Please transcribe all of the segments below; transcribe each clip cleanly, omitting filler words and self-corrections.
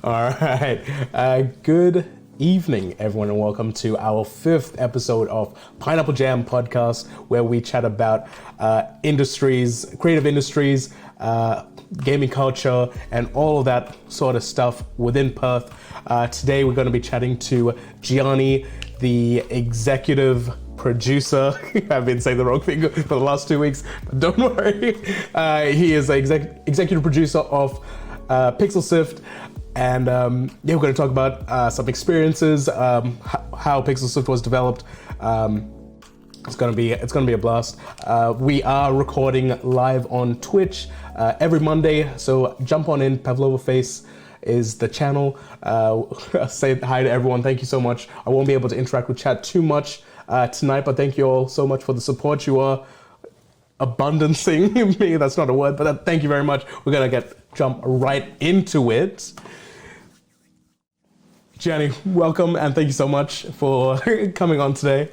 All right. Good evening, everyone, and welcome to our fifth episode of Pineapple Jam podcast, where we chat about industries, creative industries, gaming culture, and all of that sort of stuff within Perth. Today, we're going to be chatting to Gianni, the executive producer. I've been saying the wrong thing for the last 2 weeks, but don't worry. He is the executive producer of Pixel Sift. And we're going to talk about some experiences, how Pixel Sift was developed. It's going to be a blast. We are recording live on Twitch every Monday, so jump on in. Pavlova Face is the channel. Say hi to everyone. Thank you so much. I won't be able to interact with chat too much tonight, but thank you all so much for the support. You are abundancing me. That's not a word, but thank you very much. We're gonna jump right into it. Gianni, welcome, and thank you so much for coming on today.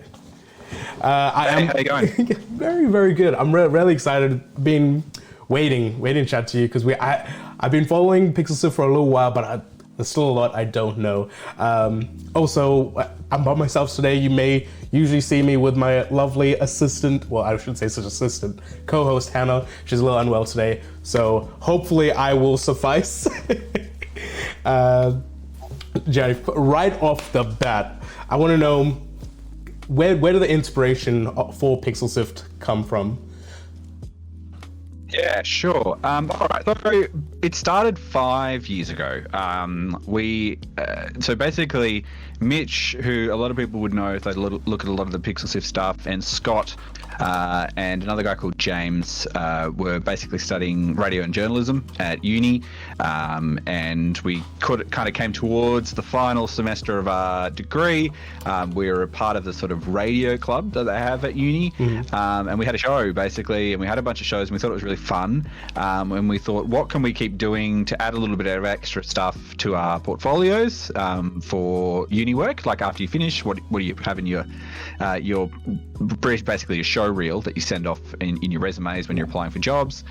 How you going? Very, very good. I'm really excited. Been waiting to chat to you because I've been following Pixel Sift for a little while, but there's still a lot I don't know. Also, I'm by myself today. You may usually see me with my lovely assistant. Well, I shouldn't say such assistant. Co-host Hannah. She's a little unwell today, so hopefully I will suffice. Gianni, right off the bat, I want to know where did the inspiration for Pixel Sift come from? Yeah, sure. All right. So it started 5 years ago. So basically, Mitch, who a lot of people would know if they look at a lot of the Pixel Sift stuff, and Scott and another guy called James were basically studying radio and journalism at uni, and we kind of came towards the final semester of our degree. We were a part of the sort of radio club that they have at uni, and we had a show basically, and we had a bunch of shows, and we thought it was really fun, and we thought, what can we keep doing to add a little bit of extra stuff to our portfolios for uni work? Like after you finish, what do you have in your basically a show reel that you send off in your resumes when you're applying for jobs.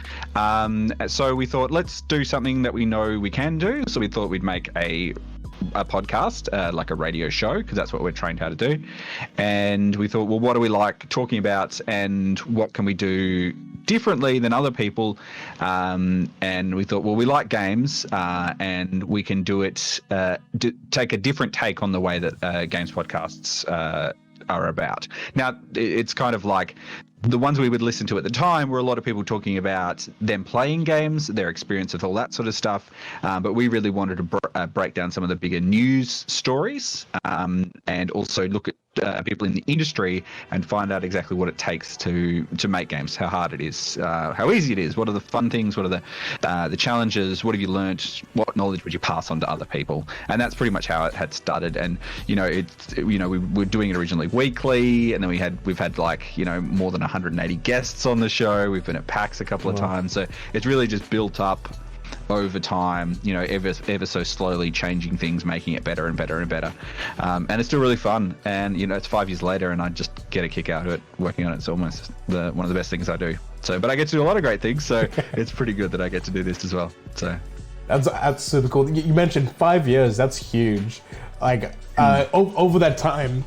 So we thought, let's do something that we know we can do. So we thought we'd make a podcast, like a radio show, because that's what we're trained how to do. And we thought, well, what do we like talking about, and what can we do differently than other people? And we thought, well, we like games, and we can do it, take a different take on the way that games podcasts are about. Now, it's kind of like the ones we would listen to at the time were a lot of people talking about them playing games, their experience with all that sort of stuff. But we really wanted to break down some of the bigger news stories, and also look at people in the industry and find out exactly what it takes to make games, how hard it is, how easy it is, what are the fun things, what are the challenges, what have you learnt, what knowledge would you pass on to other people. And that's pretty much how it had started. And we were doing it originally weekly, and then we've had like more than 180 guests on the show. We've been at PAX a couple of times, so it's really just built up over time, ever so slowly changing things, making it better and better and better. And it's still really fun. And, it's 5 years later, and I just get a kick out of it. Working on it's almost one of the best things I do. So, but I get to do a lot of great things. So it's pretty good that I get to do this as well. So that's super cool. You mentioned 5 years. That's huge. Like over that time,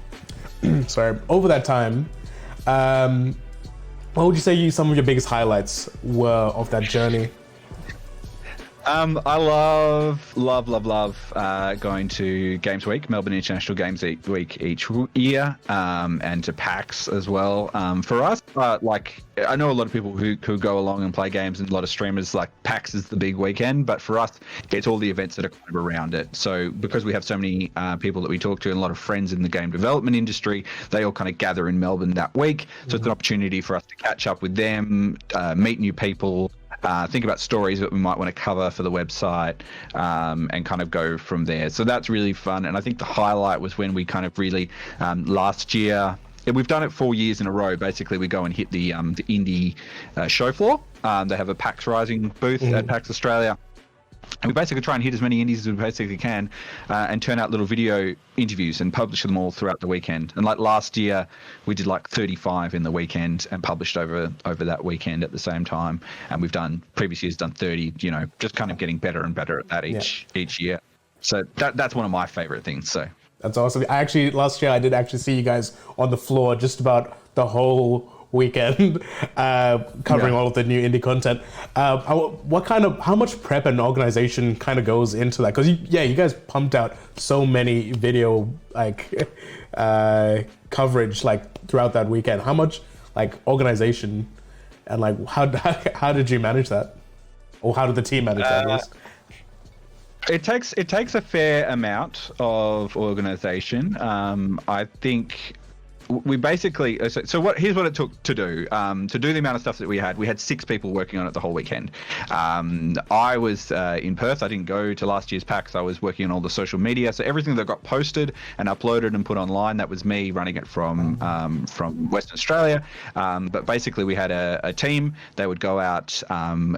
what would you say some of your biggest highlights were of that journey? I love going to Games Week, Melbourne International Games Week each year, and to PAX as well. For us, I know a lot of people who go along and play games, and a lot of streamers, like PAX is the big weekend, but for us, it's all the events that are kind of around it. So because we have so many people that we talk to and a lot of friends in the game development industry, they all kind of gather in Melbourne that week. So it's an opportunity for us to catch up with them, meet new people, think about stories that we might want to cover for the website, and kind of go from there. So that's really fun. And I think the highlight was when we kind of really, last year, we've done it 4 years in a row. Basically, we go and hit the indie show floor. They have a PAX Rising booth at PAX Australia. And we basically try and hit as many indies as we basically can, and turn out little video interviews and publish them all throughout the weekend. And like last year, we did like 35 in the weekend and published over that weekend at the same time. And we've done previous years done 30. You know, just kind of getting better and better at that each year. So that's one of my favorite things. So That's awesome. Last year I did actually see you guys on the floor just about the whole weekend, covering all of the new indie content. How much prep and organization kind of goes into that? Because you guys pumped out so many video coverage throughout that weekend. How much organization and how did you manage that, or how did the team manage that? At least? It takes a fair amount of organization. I think we basically here's what it took to do the amount of stuff that we had 6 people working on it the whole weekend. I was in Perth. I didn't go to last year's PAX. I was working on all the social media, so everything that got posted and uploaded and put online, that was me running it from Western Australia. But basically we had a team. They would go out,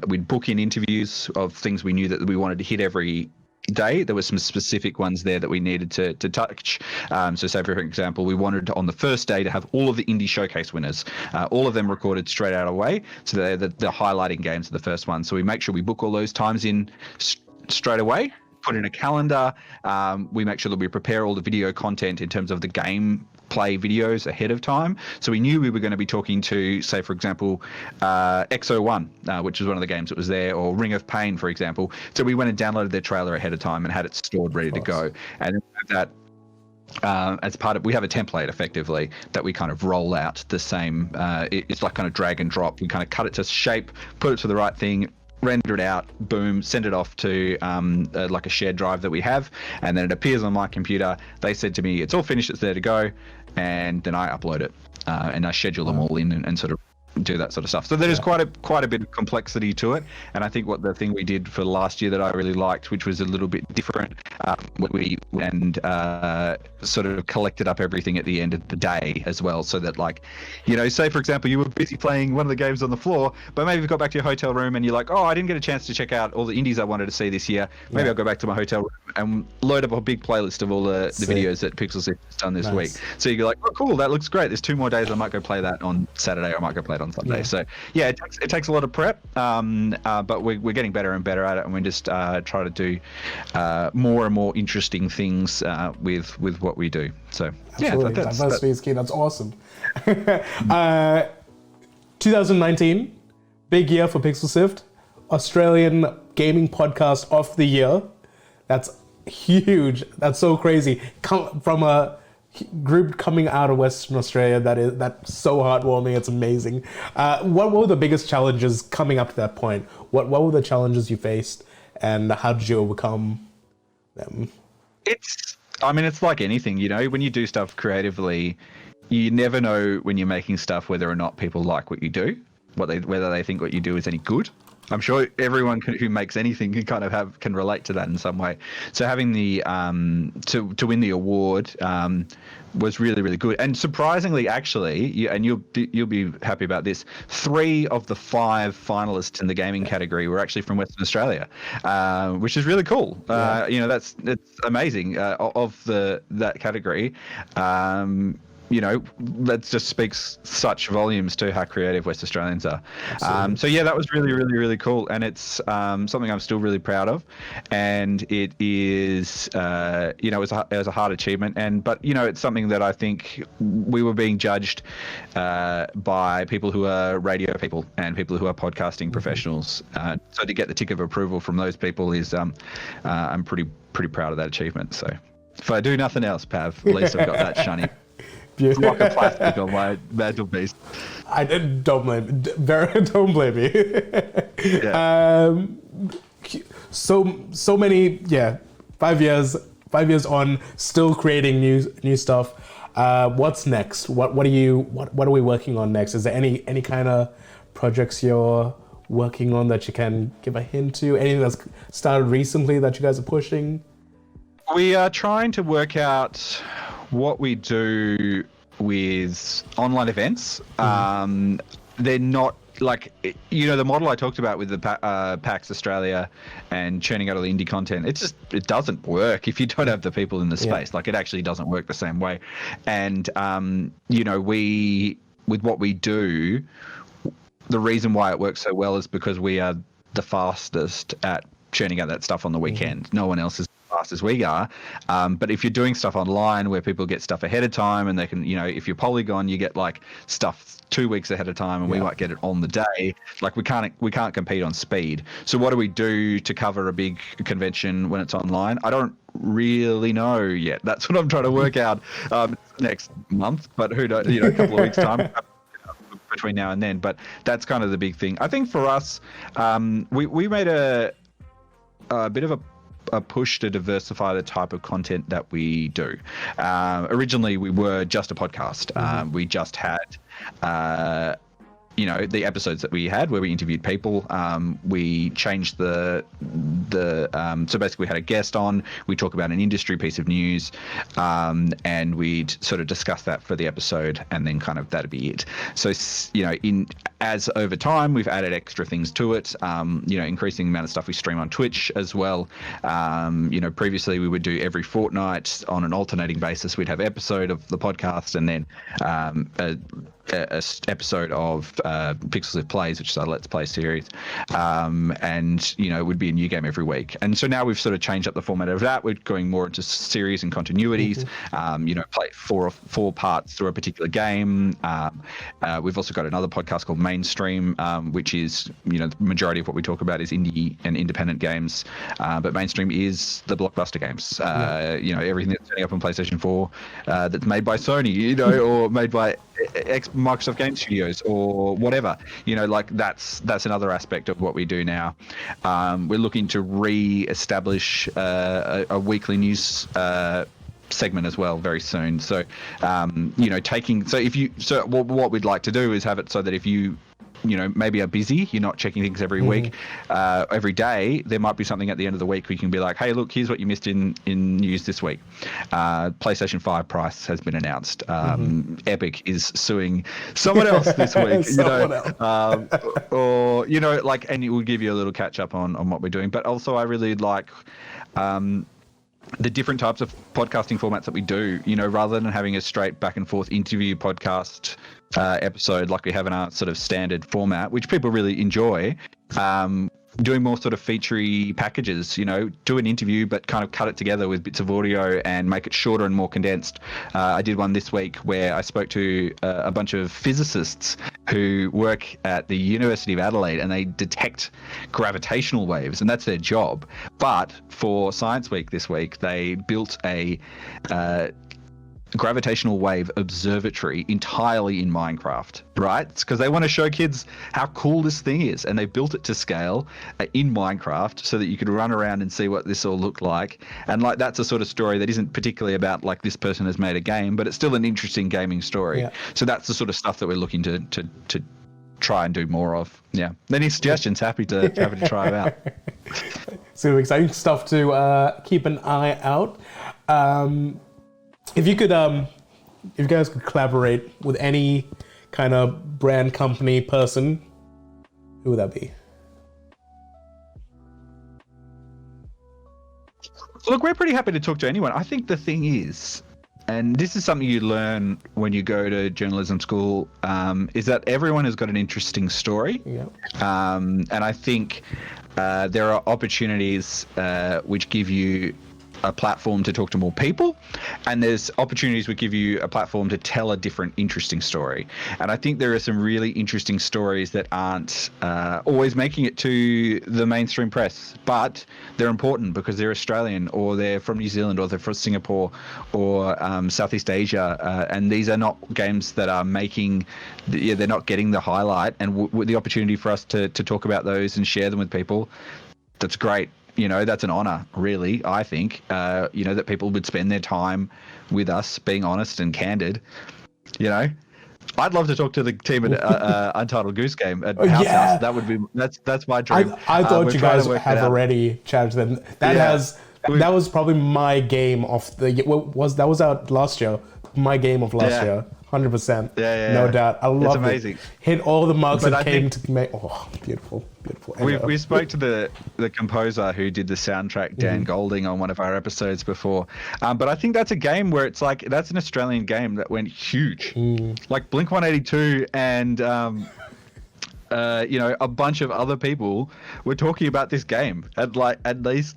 we'd book in interviews of things we knew that we wanted to hit every day. There were some specific ones there that we needed to touch. So say, for example, we wanted on the first day to have all of the indie showcase winners, all of them recorded straight out of the way. So they're the highlighting games of the first one. So we make sure we book all those times in straight away, put in a calendar. We make sure that we prepare all the video content in terms of the game play videos ahead of time. So we knew we were going to be talking to, say, for example, XO1, which is one of the games that was there, or Ring of Pain, for example. So we went and downloaded their trailer ahead of time and had it stored ready to go. And that as part of, we have a template effectively that we kind of roll out the same. It's like kind of drag and drop. We kind of cut it to shape, put it to the right thing, render it out, boom, send it off to like a shared drive that we have, and then it appears on my computer. They said to me, it's all finished, it's there to go, and then I upload it and I schedule them all in and sort of do that sort of stuff. So there's quite a bit of complexity to it, and I think what the thing we did for last year that I really liked, which was a little bit different, we sort of collected up everything at the end of the day as well, so that, like, you know, say for example you were busy playing one of the games on the floor, but maybe you got back to your hotel room and you're like, oh, I didn't get a chance to check out all the indies I wanted to see this year. Maybe I'll go back to my hotel room and load up a big playlist of all the videos that Pixel has done this week. So you're like, oh cool, that looks great, there's 2 more days, I might go play that on Saturday, or I might go play it on Sunday. So yeah, it takes a lot of prep, but we're getting better and better at it, and we just try to do more and more interesting things with what we do. So absolutely. Diversity is key. That's awesome. 2019, big year for Pixel Sift, Australian Gaming Podcast of the Year. That's huge. That's so crazy. From a group coming out of Western Australia, that's so heartwarming. It's amazing. What were the biggest challenges coming up to that point? What were the challenges you faced, and how did you overcome them? It's like anything, you know, when you do stuff creatively, you never know when you're making stuff whether or not people like what you do, whether they think what you do is any good. I'm sure everyone who makes anything can relate to that in some way. So having the to win the award was really, really good. And surprisingly, actually, you'll be happy about this, 3 of the 5 finalists in the gaming category were actually from Western Australia, which is really cool. You know, it's amazing of that category. You know, that just speaks such volumes to how creative West Australians are. So yeah, that was really, really, really cool, and it's something I'm still really proud of. And it is, you know, it was a hard achievement, but you know, it's something that I think we were being judged by people who are radio people and people who are podcasting professionals. So to get the tick of approval from those people is, I'm pretty proud of that achievement. So if I do nothing else, Pav, at least I've got that shiny block of plastic on my mantelpiece. Don't blame me. Yeah. So many, 5 years on, still creating new stuff. What's next? What are we working on next? Is there any kind of projects you're working on that you can give a hint to? Anything that's started recently that you guys are pushing? We are trying to work out what we do with online events. They're not like, you know, the model I talked about with the PAX Australia and churning out all the indie content. It doesn't work if you don't have the people in the space. Like, it actually doesn't work the same way. And you know, with what we do, the reason why it works so well is because we are the fastest at churning out that stuff on the weekend. No one else is fast as we are. But if you're doing stuff online where people get stuff ahead of time and they can, if you're Polygon, you get like stuff 2 weeks ahead of time and we might get it on the day. Like we can't compete on speed. So what do we do to cover a big convention when it's online? I don't really know yet. That's what I'm trying to work out next month, but who knows, a couple of weeks time between now and then. But that's kind of the big thing. I think for us, we made a bit of a push to diversify the type of content that we do. Originally, we were just a podcast. We just had the episodes that we had where we interviewed people. We changed so basically we had a guest on, we talk about an industry piece of news, and we'd sort of discuss that for the episode, and then kind of that'd be it. So, as over time, we've added extra things to it, increasing the amount of stuff we stream on Twitch as well. Previously we would do every fortnight on an alternating basis. We'd have episode of the podcast and then a episode of Pixels Live Plays, which is our Let's Play series, and it would be a new game every week. And so now we've sort of changed up the format of that. We're going more into series and continuities. Play four parts through a particular game. We've also got another podcast called Mainstream, which is the majority of what we talk about is indie and independent games, but Mainstream is the blockbuster games. Everything that's turning up on PlayStation 4 that's made by Sony, or made by Microsoft Game Studios or whatever, that's another aspect of what we do now. We're looking to re-establish a weekly news segment as well very soon. So, what we'd like to do is have it so that if you maybe are busy, you're not checking things every week, every day, there might be something at the end of the week we can be like, hey, look, here's what you missed in news this week. PlayStation 5 price has been announced. Epic is suing someone else this week, and it will give you a little catch up on what we're doing. But also I really like the different types of podcasting formats that we do, rather than having a straight back and forth interview podcast episode like we have in our sort of standard format, which people really enjoy. Doing more sort of featurey packages, do an interview but kind of cut it together with bits of audio and make it shorter and more condensed. I did one this week where I spoke to a bunch of physicists who work at the University of Adelaide, and they detect gravitational waves, and that's their job. But for Science Week this week, they built a gravitational wave observatory entirely in Minecraft, right? It's because they want to show kids how cool this thing is, and they built it to scale in Minecraft so that you could run around and see what this all looked like. And that's a sort of story that isn't particularly about like this person has made a game, but it's still an interesting gaming story. Yeah. So that's the sort of stuff that we're looking to try and do more of. Yeah. Any suggestions? Happy to try it out. So exciting stuff to keep an eye out. If you guys could collaborate with any kind of brand, company, person, who would that be? Look, we're pretty happy to talk to anyone. I think the thing is, and this is something you learn when you go to journalism school, is that everyone has got an interesting story. Yeah. And I think there are opportunities which give you a platform to talk to more people, and there's opportunities which give you a platform to tell a different interesting story. And I think there are some really interesting stories that aren't always making it to the mainstream press, but they're important because they're Australian, or they're from New Zealand, or they're from Singapore, or Southeast Asia, and these are not games that are they're not getting the highlight, and the opportunity for us to talk about those and share them with people, that's great. That's an honor, really, I think, that people would spend their time with us being honest and candid. I'd love to talk to the team at Untitled Goose Game at House House. That would be, that's my dream. I thought you guys have already chatted to them. That was probably my game of the year. That was out last year. My game of last year. 100%. Yeah. No doubt. I love it. It's amazing. Hit all the marks that came to make. Oh, beautiful. We spoke to the composer who did the soundtrack, Dan Golding, on one of our episodes before. But I think that's a game where it's like, that's an Australian game that went huge. Like Blink-182 and a bunch of other people were talking about this game. And these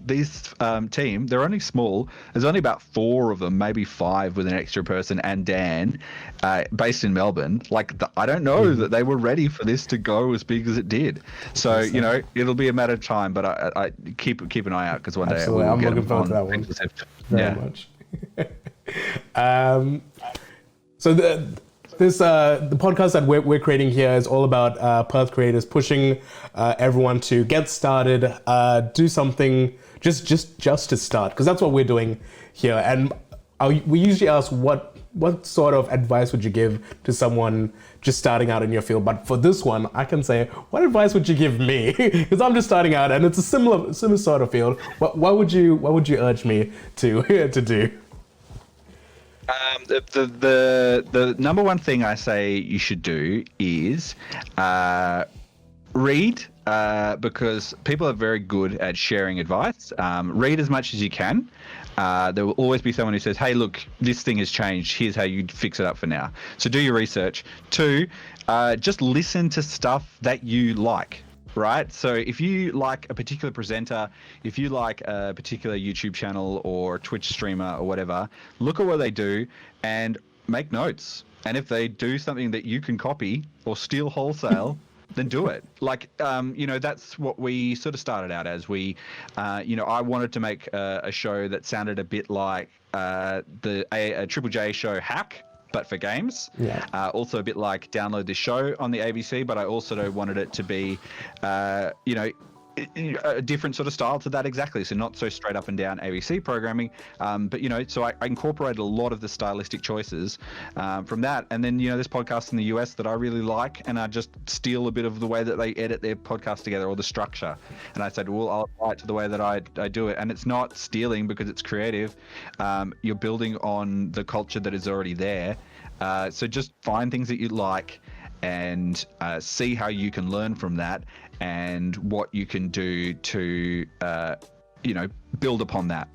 team, they're only small. There's only about 4 of them, maybe 5 with an extra person and Dan, based in Melbourne. I don't know that they were ready for this to go as big as it did. So it'll be a matter of time. But I keep an eye out because one day we'll I'm get looking forward to that one very much. So the podcast that we're creating here is all about Perth creators pushing everyone to get started, do something just to start, because that's what we're doing here. And we usually ask what sort of advice would you give to someone just starting out in your field? But for this one, I can say, what advice would you give me? Because I'm just starting out, and it's a similar sort of field. What would you urge me to do? The number one thing I say you should do is read, because people are very good at sharing advice. Read as much as you can. There will always be someone who says, hey, look, this thing has changed. Here's how you fix it up for now. So do your research. 2, just listen to stuff that you like. Right? So if you like a particular presenter, if you like a particular YouTube channel or Twitch streamer or whatever, look at what they do and make notes. And if they do something that you can copy or steal wholesale, then do it. That's what we sort of started out as. I wanted to make a show that sounded a bit like a Triple J show Hack, but for games. Yeah. Also a bit like Download This Show on the ABC, but I also wanted it to be, a different sort of style to that exactly. So not so straight up and down ABC programming, but so I incorporated a lot of the stylistic choices from that. And then, there's podcasts in the US that I really like, and I just steal a bit of the way that they edit their podcast together or the structure. And I said, well, I'll apply it to the way that I do it. And it's not stealing because it's creative. You're building on the culture that is already there. So just find things that you like and see how you can learn from that and what you can do to, build upon that.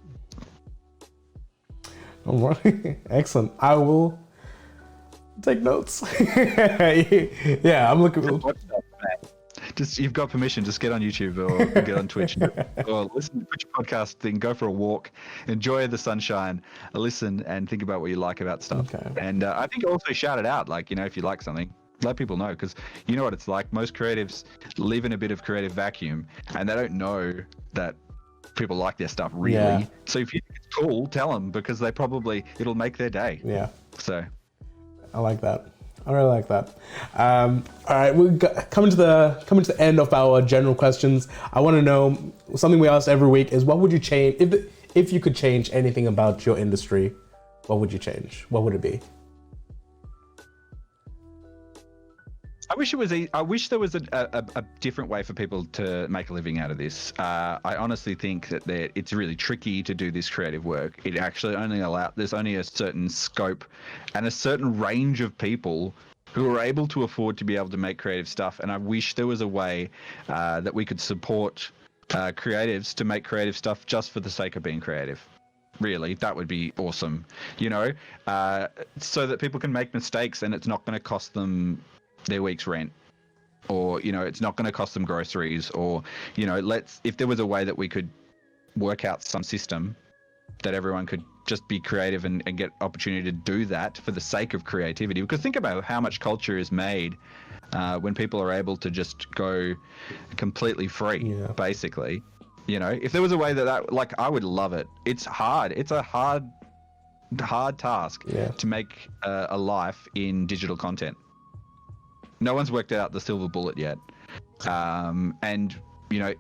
All right. Excellent. I will take notes. Yeah, I'm looking. Just you've got permission. Just get on YouTube or get on Twitch or listen to Twitch podcast thing. Go for a walk, enjoy the sunshine, listen, and think about what you like about stuff. Okay. And I think also shout it out. If you like something, let people know, because you know what it's like. Most creatives live in a bit of creative vacuum, and they don't know that people like their stuff really. Yeah. So if you think it's cool, tell them, because it'll make their day. Yeah. So I like that. I really like that. All right, we're coming to the end of our general questions. I want to know something we ask every week is, what would you change if you could change anything about your industry? What would you change? What would it be? I wish there was a different way for people to make a living out of this. I honestly think that it's really tricky to do this creative work. It actually there's only a certain scope and a certain range of people who are able to afford to be able to make creative stuff. And I wish there was a way that we could support creatives to make creative stuff just for the sake of being creative. Really, that would be awesome, so that people can make mistakes and it's not going to cost them their week's rent, or it's not going to cost them groceries, or if there was a way that we could work out some system that everyone could just be creative and get opportunity to do that for the sake of creativity. Because think about how much culture is made when people are able to just go completely free. Yeah. Basically, if there was a way that I would love it. It's hard. It's a hard task to make a life in digital content. No one's worked out the silver bullet yet. And,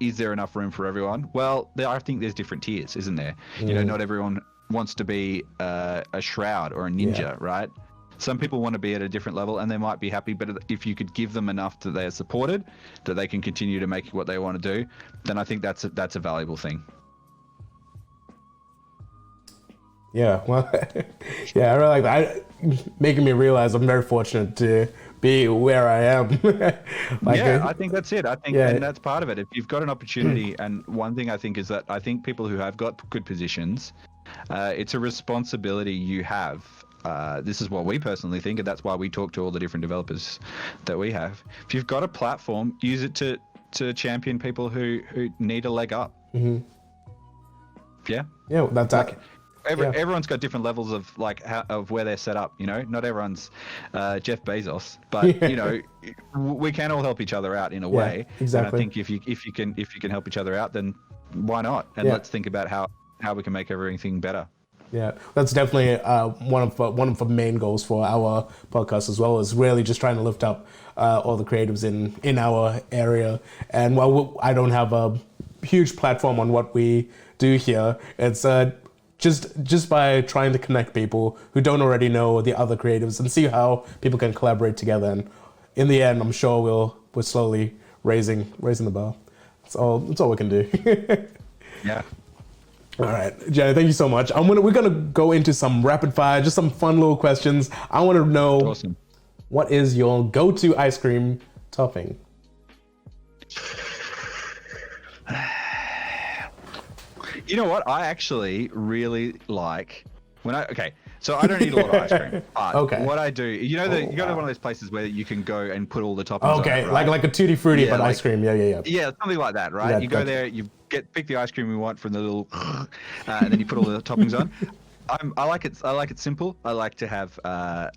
is there enough room for everyone? Well, I think there's different tiers, isn't there? Not everyone wants to be a Shroud or a Ninja, right? Some people want to be at a different level and they might be happy, but if you could give them enough that they are supported, that they can continue to make what they want to do, then I think that's a valuable thing. Yeah, well, I really like that. Making me realize I'm very fortunate to be where I am. I think that's it. And that's part of it. If you've got an opportunity, and one thing I think is that I think people who have got good positions, it's a responsibility you have this is what we personally think, and that's why we talk to all the different developers that we have. If you've got a platform, use it to champion people who need a leg up. Mm-hmm. Yeah. Yeah, that's like everyone's got different levels of of where they're set up. Not everyone's Jeff Bezos, but we can all help each other out in a way. Exactly. And I think if you can help each other out, then why not? And let's think about how we can make everything better. Yeah, that's definitely one of the main goals for our podcast as well, is really just trying to lift up all the creatives in our area. And while I don't have a huge platform on what we do here, it's just by trying to connect people who don't already know the other creatives and see how people can collaborate together. And in the end, I'm sure we're slowly raising the bar. That's all we can do. Yeah. All right, Gianni, thank you so much. We're gonna go into some rapid fire, just some fun little questions. I want to know, awesome, what is your go-to ice cream topping? You know what? I actually really like so I don't eat a lot of ice cream. But what I do, you go to one of those places where you can go and put all the toppings on it, right? like a Tutti Frutti, but ice cream. Yeah. Yeah, something like that, right? You go there, you pick the ice cream you want from the little, and then you put all the toppings on. I like it simple. I like to have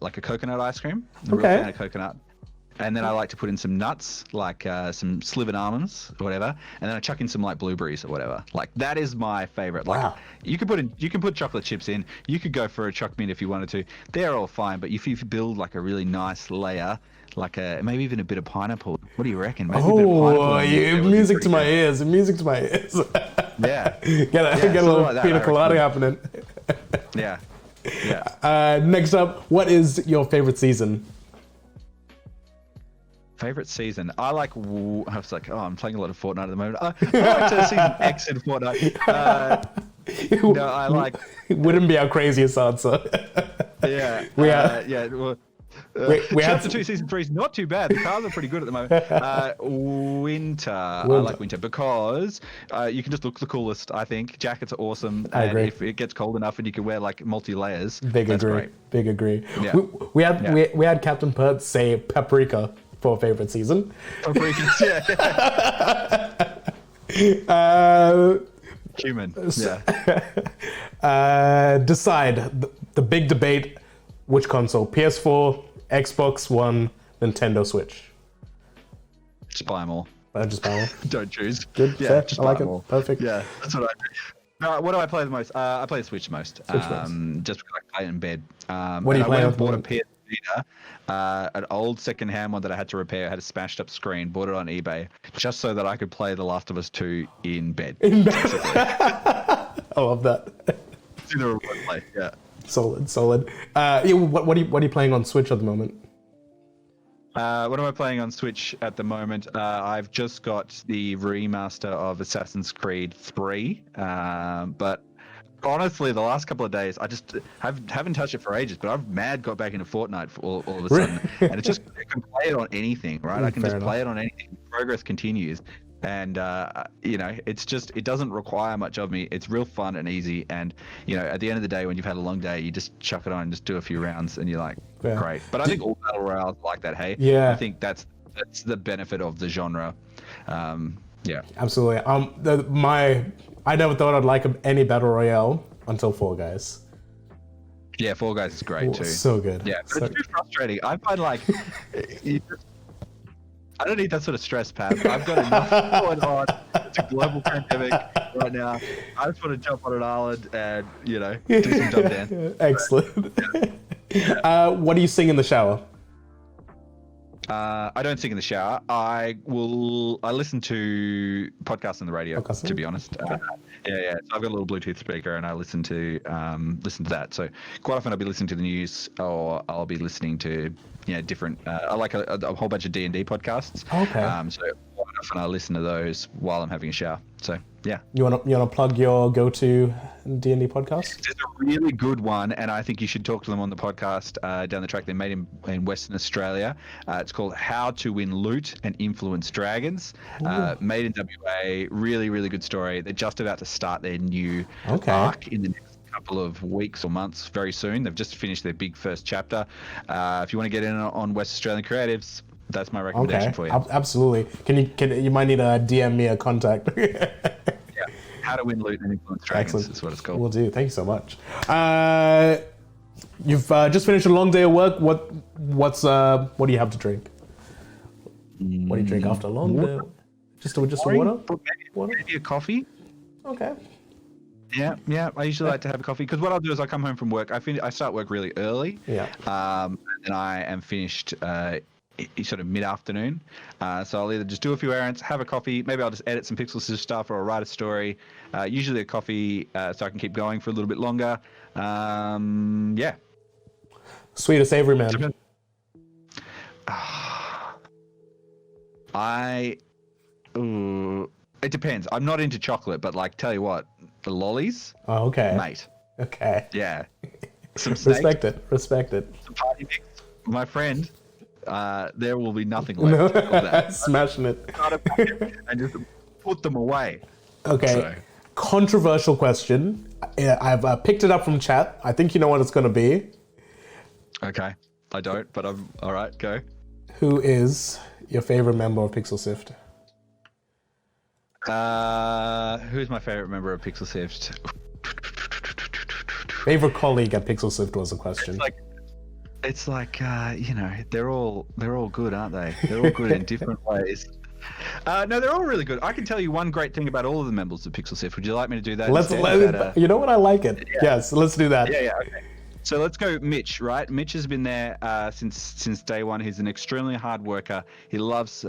like a coconut ice cream. I'm a real fan of coconut. And then I like to put in some nuts, like some slivered almonds or whatever, and then I chuck in some like blueberries or whatever. Like that is my favorite. Like you can put chocolate chips in. You could go for a choc mint if you wanted to. They're all fine, but if you build like a really nice layer, like maybe even a bit of pineapple. What do you reckon? Maybe a bit of pineapple. Music to my ears. Music to my ears. Yeah. Get a little like pina colada happening. Yeah. Next up, what is your favorite season? Favorite season? I was like, I'm playing a lot of Fortnite at the moment. I like to season X in Fortnite. I like. Wouldn't be our craziest answer. Yeah. Well, we had Chapter 2 Season 3 is not too bad. The cars are pretty good at the moment. Winter. I like winter because you can just look the coolest, I think. Jackets are awesome. I agree. If it gets cold enough and you can wear like multi-layers, Big agree. Yeah. We had Captain Perth say paprika for favorite season. Paprikas, Human. Yeah. Decide the big debate: which console? PS4, Xbox One, Nintendo Switch. Just buy them all. Just buy them all. Don't choose. Good. Yeah, fair. just I buy like them it. all. Perfect. Yeah, that's what I do. What do I play the most? I play the Switch the most. Just because I play it in bed. What do you play? I bought a PS Vita, an old second-hand one that I had to repair. I had a smashed-up screen. Bought it on eBay just so that I could play The Last of Us 2 in bed. I love that. It's in the remote play. Yeah. Solid. What are you playing on Switch at the moment? What am I playing on Switch at the moment? I've just got the remaster of Assassin's Creed 3, but honestly, the last couple of days, I just haven't touched it for ages, but I've got back into Fortnite for all of a sudden. And it's just, I can play it on anything, right? I can just play it on anything. Progress continues. And, it doesn't require much of me. It's real fun and easy. And, at the end of the day, when you've had a long day, you just chuck it on and just do a few rounds and you're like, great. But I think all battle royales are like that, hey? Yeah. I think that's the benefit of the genre. Yeah. Absolutely. I never thought I'd like any battle royale until Fall Guys. Yeah, Fall Guys is great too. So good. Yeah, but it's too frustrating. I find I don't need that sort of stress, Pat. I've got enough going on. It's a global pandemic right now. I just want to jump on an island and, do some jump dance. Excellent. What do you sing in the shower? I don't sing in the shower. I listen to podcasts on the radio, to be honest. Okay. Yeah. So I've got a little Bluetooth speaker and I listen to that. So quite often I'll be listening to the news or I'll be listening to different. I like a whole bunch of D&D podcasts. Okay. So quite often I listen to those while I'm having a shower. So yeah. You wanna plug your go-to D&D podcast? There's a really good one, and I think you should talk to them on the podcast down the track. They're made in Western Australia. It's called How to Win Loot and Influence Dragons. Made in WA. Really, really good story. They're just about to start their new arc in the next couple of weeks or months very soon. They've just finished their big first chapter. If you want to get in on West Australian creatives, that's my recommendation for you. Absolutely. You might need to DM me a contact. Yeah. How to Win, Loot, and Influence Dragons is what it's called. Will do. Thank you so much. You've just finished a long day of work. What do you have to drink? What do you drink after a long day? Just water? Maybe a coffee. Okay. Yeah. I usually like to have a coffee because what I'll do is I come home from work. I start work really early. Yeah. And I am finished sort of mid-afternoon. So I'll either just do a few errands, have a coffee. Maybe I'll just edit some Pixel Sift stuff or I'll write a story. Usually a coffee so I can keep going for a little bit longer. Yeah. Sweet or savory, man? It depends. I'm not into chocolate, but like, tell you what, the lollies. Oh, okay. Mate. Okay. Yeah. Some snakes, Respect it. some party mix. My friend, there will be nothing left of that. Smashing it. And just put them away. Okay. So. Controversial question. I've picked it up from chat. I think you know what it's going to be. Okay. I don't, but I'm all right. Go. Who is your favorite member of Pixel Sift? Who's my favorite member of Pixel Sift? Favorite colleague at Pixel Sift was the question. It's like they're all good, aren't they? They're all good in different ways. No, they're all really good. I can tell you one great thing about all of the members of Pixel Sift. Would you like me to do that? You know what? I like it. Yeah. Yes, let's do that. Yeah. Okay. So let's go Mitch, right? Mitch has been there since day one. He's an extremely hard worker. He loves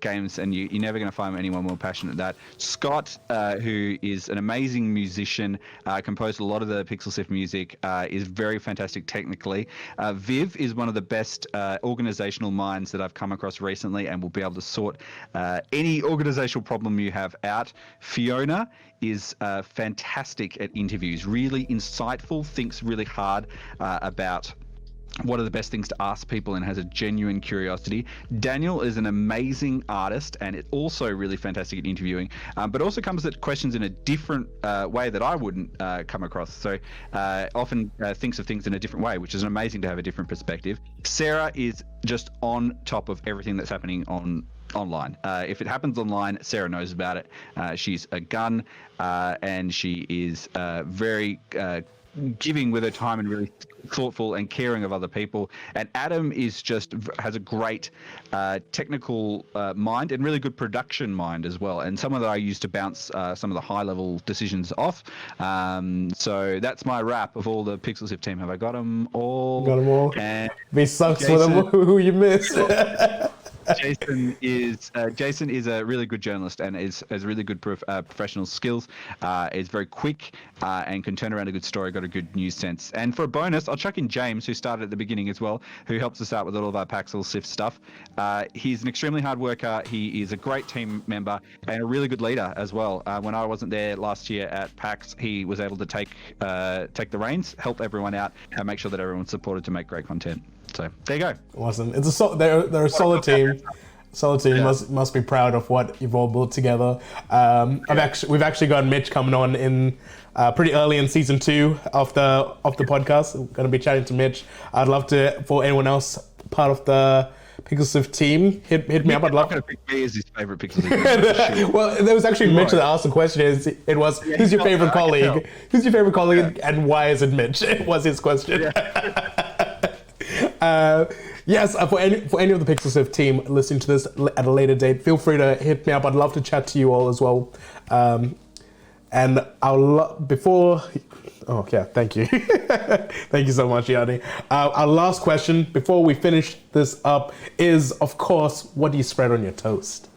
games, and you're never going to find anyone more passionate than that. Scott, who is an amazing musician, composed a lot of the Pixel Sift music, is very fantastic technically. Viv is one of the best organizational minds that I've come across recently and will be able to sort any organizational problem you have out. Fiona is fantastic at interviews, really insightful, thinks really hard about what are the best things to ask people and has a genuine curiosity. Daniel is an amazing artist and it's also really fantastic at interviewing, but also comes at questions in a different way that I wouldn't come across. So often thinks of things in a different way, which is amazing to have a different perspective. Sarah is just on top of everything that's happening online. If it happens online, Sarah knows about it. She's a gun and she is very giving with her time and really thoughtful and caring of other people. And Adam has a great technical mind and really good production mind as well, and someone that I use to bounce some of the high level decisions off. So that's my wrap of all the Pixel Sift team. Have I got them all? Got them all. And Be sucks for them who you miss. Jason is a really good journalist and has really good professional skills. Is very quick and can turn around a good story. Got a good news sense. And for a bonus, I'll chuck in James, who started at the beginning as well, who helps us out with all of our Pixel Sift stuff. He's an extremely hard worker. He is a great team member and a really good leader as well. When I wasn't there last year at PAX, he was able to take the reins, help everyone out, and make sure that everyone's supported to make great content. So there you go. Awesome. They're a solid team. Solid team. Yeah. Must be proud of what you've all built together. We've actually got Mitch coming on in pretty early in season 2 of the podcast. We're going to be chatting to Mitch. I'd love to, for anyone else part of the Pixel Sift team, hit me up. I'd love to pick me as his favorite Pixel Sift. Well, there was actually Mitch that asked the question. It was, who's your favorite colleague? Who's your favorite colleague, and why is it Mitch? It was his question. Yeah. Yes, for any of the Pixel Sift team listening to this at a later date, feel free to hit me up. I'd love to chat to you all as well. And thank you. Thank you so much, Gianni. Our last question before we finish this up is, of course, what do you spread on your toast?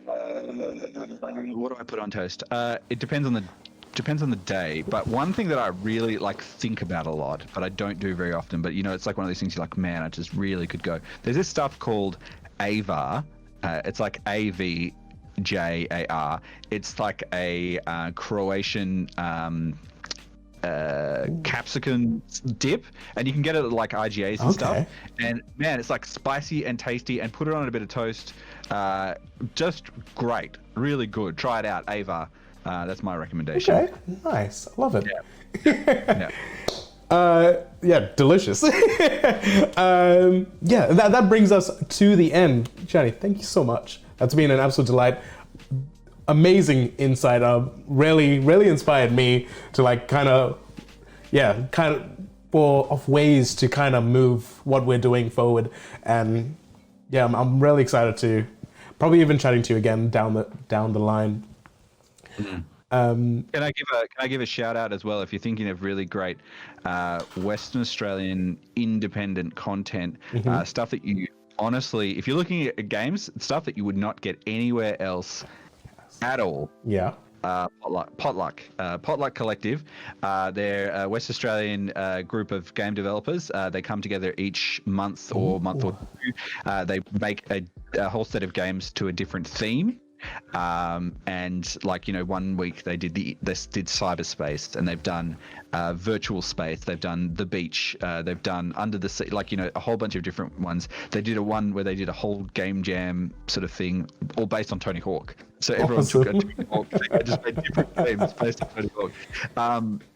What do I put on toast? It depends on the day, but one thing that I really think about a lot, but I don't do very often, but it's like one of these things you're like, man, I just really could go. There's this stuff called Avar. It's like AVJAR. It's like a Croatian capsicum dip, and you can get it at like IGAs and stuff. And man, it's like spicy and tasty, and put it on a bit of toast. Just great, really good. Try it out, Avar. That's my recommendation. Okay, nice. I love it. Yeah. Yeah, delicious. Yeah, that brings us to the end. Gianni, thank you so much. That's been an absolute delight. Amazing insight. Really inspired me to like kind of ways to kind of move what we're doing forward. And yeah, I'm really excited to probably even chatting to you again down the line. Can I give a shout out as well if you're thinking of really great Western Australian independent content, stuff that you honestly, if you're looking at games, stuff that you would not get anywhere else at all. Yeah. Potluck Collective. They're a West Australian group of game developers. They come together each month or two. They make a whole set of games to a different theme. And like, you know, 1 week they did cyberspace, and they've done virtual space, they've done the beach, they've done under the sea, like, you know, a whole bunch of different ones. They did one where they did a whole game jam sort of thing, all based on Tony Hawk. So everyone took a Tony Hawk thing. They just made different games based on Tony Hawk.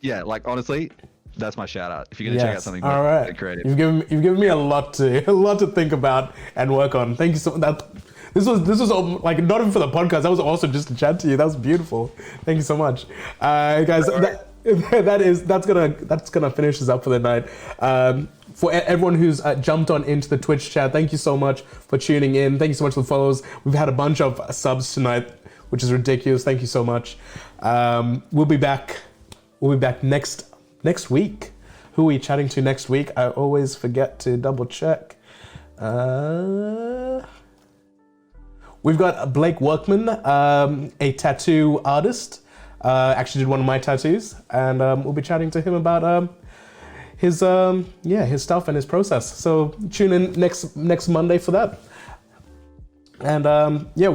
Yeah, like honestly, that's my shout out. If you're gonna check out something all right, creative, you've given me a lot to think about and work on. Thank you so much. This was like not even for the podcast. That was awesome just to chat to you. That was beautiful. Thank you so much, guys. That's gonna finish us up for the night. For everyone who's jumped on into the Twitch chat, thank you so much for tuning in. Thank you so much for the follows. We've had a bunch of subs tonight, which is ridiculous. Thank you so much. We'll be back next week. Who are we chatting to next week? I always forget to double check. We've got Blake Workman, a tattoo artist. Actually did one of my tattoos, and we'll be chatting to him about his stuff and his process. So tune in next Monday for that. And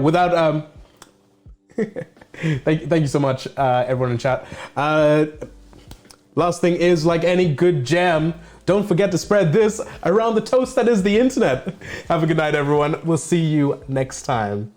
without thank you so much, everyone in chat. Last thing is, like any good jam, don't forget to spread this around the toast that is the internet. Have a good night, everyone. We'll see you next time.